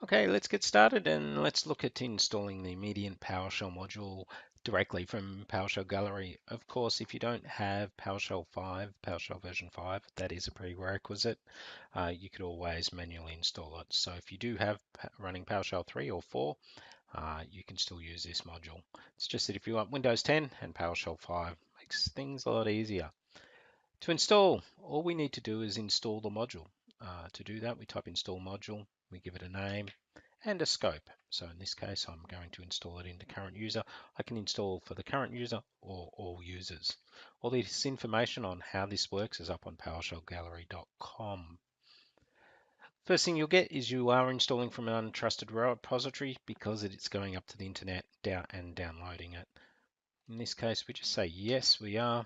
Okay, let's get started and let's look at installing the Mediant PowerShell module directly from PowerShell Gallery. Of course, if you don't have PowerShell 5, PowerShell version 5, that is a prerequisite. You could always manually install it. So if you do have running PowerShell 3 or 4, you can still use this module. It's just that if you want Windows 10 and PowerShell 5, makes things a lot easier. To install, all we need to do is install the module. To do that, we type install module, we give it a name, and a scope. So in this case, I'm going to install it into current user. I can install for the current user or all users. All this information on how this works is up on PowerShellGallery.com. First thing you'll get is you are installing from an untrusted repository because it's going up to the internet and downloading it. In this case, we just say yes, we are.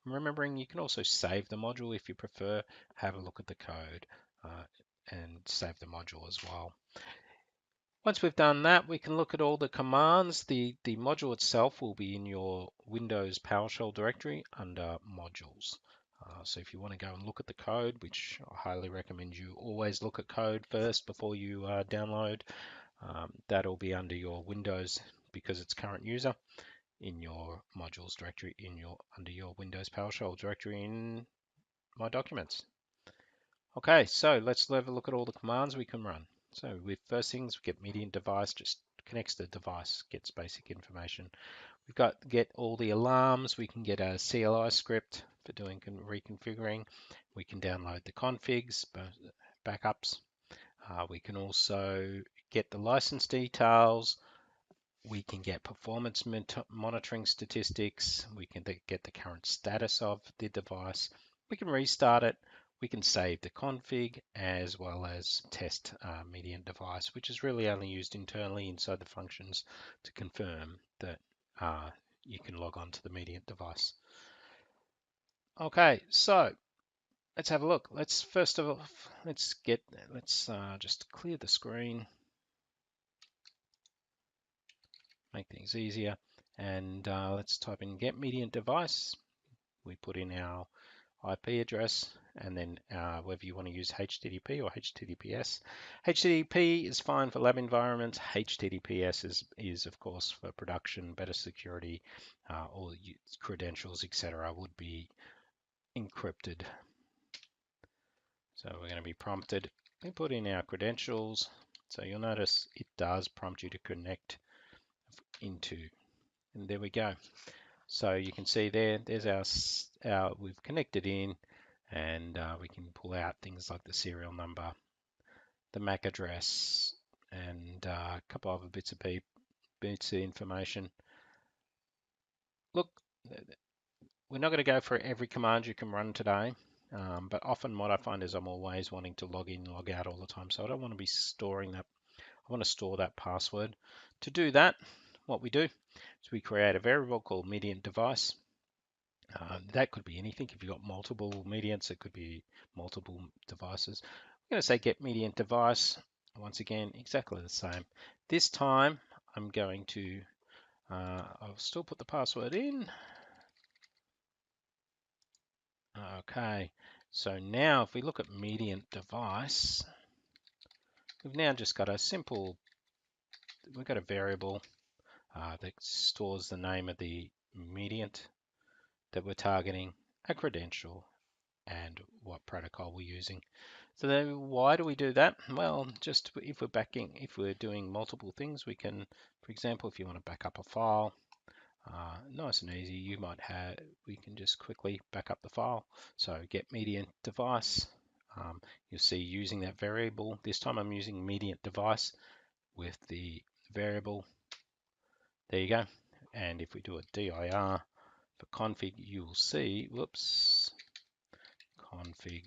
Remembering you can also save the module if you prefer. Have a look at the code and save the module as well. Once we've done that, we can look at all the commands. The module itself will be in your Windows PowerShell directory under modules. So if you want to go and look at the code, which I highly recommend you always look at code first before you download, that'll be under your Windows because it's current user in your modules directory under your Windows PowerShell directory in my documents. Okay, so let's have a look at all the commands we can run. So with first things, we get Mediant device, just connects the device, gets basic information. We've got get all the alarms. We can get a CLI script for doing reconfiguring. We can download the configs, backups. We can also get the license details. We can get performance monitoring statistics. We can get the current status of the device. We can restart it. We can save the config as well as test Mediant device, which is really only used internally inside the functions to confirm that you can log on to the Mediant device. Okay, so let's have a look. Let's first of all, let's just clear the screen, make things easier, and let's type in get Mediant device. We put in our IP address and then whether you want to use HTTP or HTTPS. HTTP is fine for lab environments. HTTPS is of course for production, better security, all credentials, etc. would be encrypted. So we're going to be prompted. We put in our credentials. So you'll notice it does prompt you to connect into, and there we go. So you can see there's our we've connected in, and we can pull out things like the serial number, the MAC address, and a couple other bits of information. Look, we're not going to go for every command you can run today, but often what I find is I'm always wanting to log in, log out all the time, so I don't want to be storing that. I want to store that password. To do that, what we do is we create a variable called Mediant device. That could be anything. If you've got multiple Mediants, it could be multiple devices. I'm going to say get Mediant device. Once again, exactly the same. This time, I'm going to, I'll still put the password in. Okay, so now if we look at Mediant device, we've now just got a simple, we've got a variable that stores the name of the Mediant that we're targeting, a credential, and what protocol we're using. So then why do we do that? Well, just if we're doing multiple things, we can, for example, if you want to back up a file, nice and easy, we can just quickly back up the file. So get Mediant device, you'll see using that variable. This time I'm using Mediant device with the variable. There you go. And if we do a dir for config, you will see, whoops, config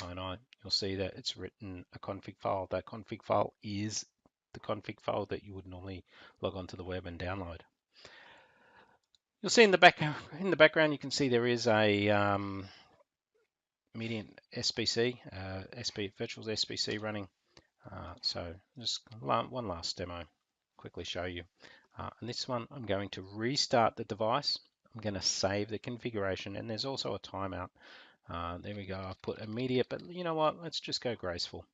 you'll see that it's written a config file. That config file is the config file that you would normally log onto the web and download. You'll see in the background you can see there is a Mediant SBC, virtual SBC running. So just one last demo, quickly show you. On this one, I'm going to restart the device. I'm going to save the configuration, and there's also a timeout There we go. I've put immediate, but you know what? Let's just go graceful.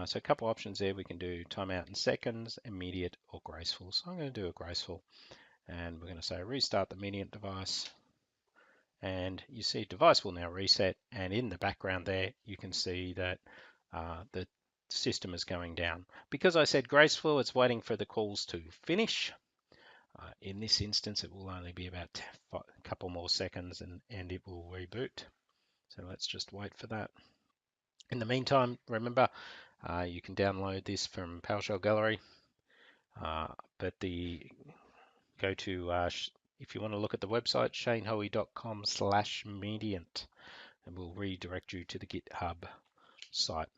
So a couple options there. We can do timeout in seconds, immediate, or graceful. So I'm going to do a graceful, and we're going to say restart the Mediant device. And you see device will now reset, and in the background there, you can see that the system is going down. Because I said graceful, it's waiting for the calls to finish. In this instance, it will only be about a couple more seconds and it will reboot. So let's just wait for that. In the meantime, remember, you can download this from PowerShell Gallery, but go to, if you want to look at the website, shanehoey.com/mediant, and we'll redirect you to the GitHub site.